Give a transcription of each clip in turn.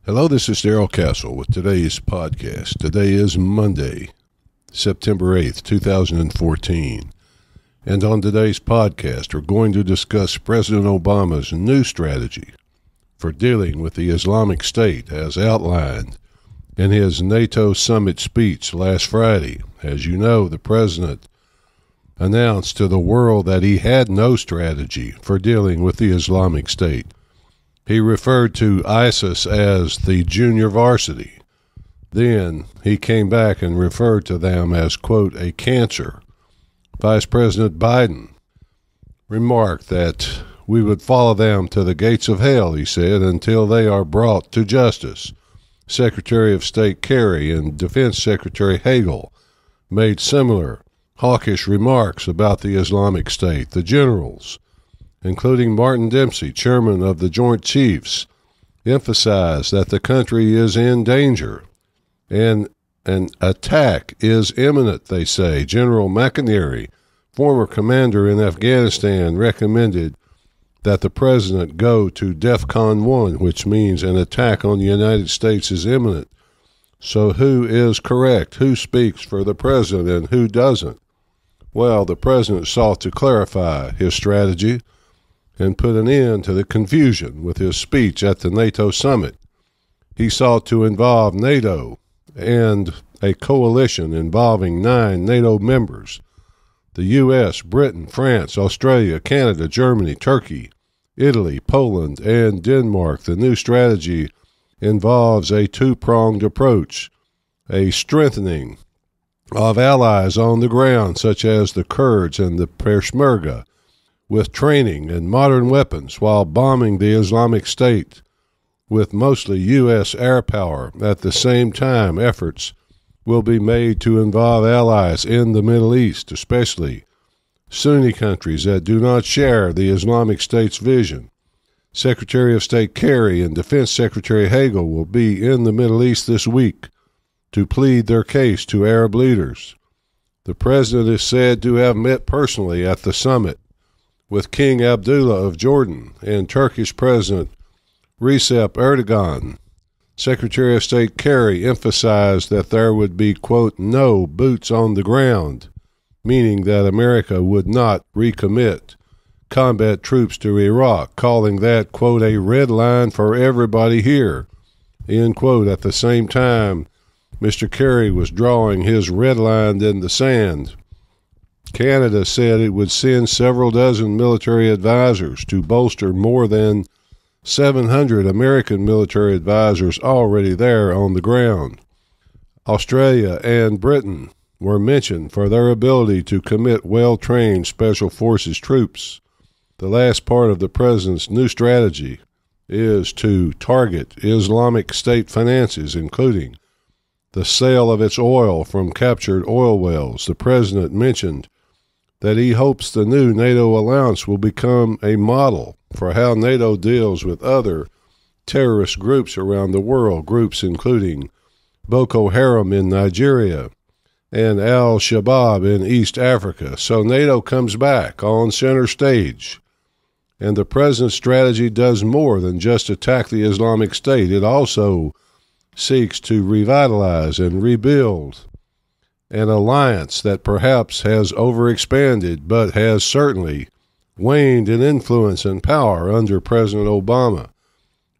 Hello, this is Darrell Castle with today's podcast. Today is Monday, September 8th, 2014. And on today's podcast, we're going to discuss President Obama's new strategy for dealing with the Islamic State as outlined in his NATO summit speech last Friday. As you know, the president announced to the world that he had no strategy for dealing with the Islamic State. He referred to ISIS as the junior varsity. Then he came back and referred to them as, quote, a cancer. Vice President Biden remarked that we would follow them to the gates of hell, he said, until they are brought to justice. Secretary of State Kerry and Defense Secretary Hagel made similar hawkish remarks about the Islamic State. The generals, including Martin Dempsey, chairman of the Joint Chiefs, emphasized that the country is in danger and an attack is imminent, they say. General McInerney, former commander in Afghanistan, recommended that the president go to DEFCON 1, which means an attack on the United States is imminent. So who is correct? Who speaks for the president and who doesn't? Well, the president sought to clarify his strategy and put an end to the confusion with his speech at the NATO summit. He sought to involve NATO and a coalition involving 9 NATO members: the U.S., Britain, France, Australia, Canada, Germany, Turkey, Italy, Poland, and Denmark. The new strategy involves a two-pronged approach: a strengthening of allies on the ground, such as the Kurds and the Peshmerga, with training and modern weapons, while bombing the Islamic State with mostly U.S. air power. At the same time, efforts will be made to involve allies in the Middle East, especially Sunni countries that do not share the Islamic State's vision. Secretary of State Kerry and Defense Secretary Hagel will be in the Middle East this week to plead their case to Arab leaders. The president is said to have met personally at the summit with King Abdullah of Jordan and Turkish President Recep Erdogan. Secretary of State Kerry emphasized that there would be, quote, no boots on the ground, meaning that America would not recommit combat troops to Iraq, calling that, quote, a red line for everybody here, end quote. At the same time, Mr. Kerry was drawing his red line in the sand. Canada said it would send several dozen military advisors to bolster more than 700 American military advisors already there on the ground. Australia and Britain were mentioned for their ability to commit well-trained Special Forces troops. The last part of the president's new strategy is to target Islamic State finances, including the sale of its oil from captured oil wells. The president mentioned that he hopes the new NATO alliance will become a model for how NATO deals with other terrorist groups around the world, groups including Boko Haram in Nigeria and Al-Shabaab in East Africa. So NATO comes back on center stage. And the president's strategy does more than just attack the Islamic State. It also seeks to revitalize and rebuild an alliance that perhaps has overexpanded but has certainly waned in influence and power under President Obama.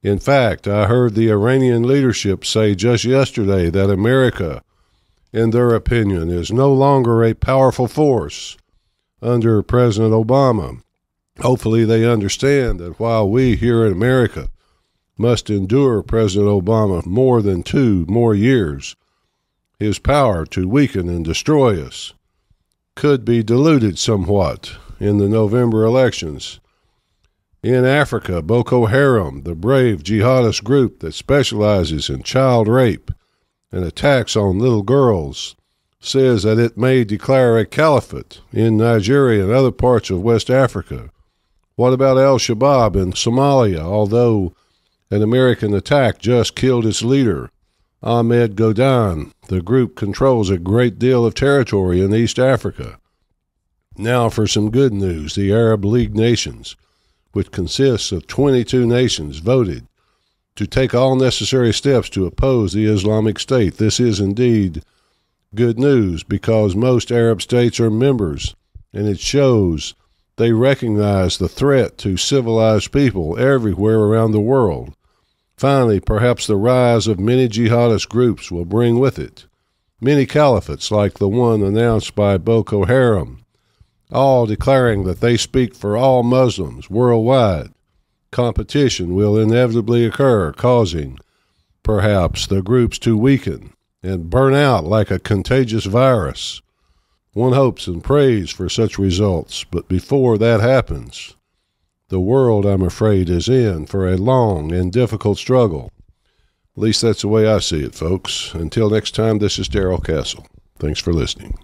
In fact, I heard the Iranian leadership say just yesterday that America, in their opinion, is no longer a powerful force under President Obama. Hopefully they understand that while we here in America must endure President Obama more than 2 more years, his power to weaken and destroy us could be diluted somewhat in the November elections. In Africa, Boko Haram, the brave jihadist group that specializes in child rape and attacks on little girls, says that it may declare a caliphate in Nigeria and other parts of West Africa. What about Al-Shabaab in Somalia? Although an American attack just killed its leader, Ahmed Godan, the group controls a great deal of territory in East Africa. Now for some good news. The Arab League nations, which consists of 22 nations, voted to take all necessary steps to oppose the Islamic State. This is indeed good news because most Arab states are members, and it shows they recognize the threat to civilized people everywhere around the world. Finally, perhaps the rise of many jihadist groups will bring with it many caliphates like the one announced by Boko Haram, all declaring that they speak for all Muslims worldwide. Competition will inevitably occur, causing, perhaps, the groups to weaken and burn out like a contagious virus. One hopes and prays for such results, but before that happens, the world, I'm afraid, is in for a long and difficult struggle. At least that's the way I see it, folks. Until next time, this is Darrell Castle. Thanks for listening.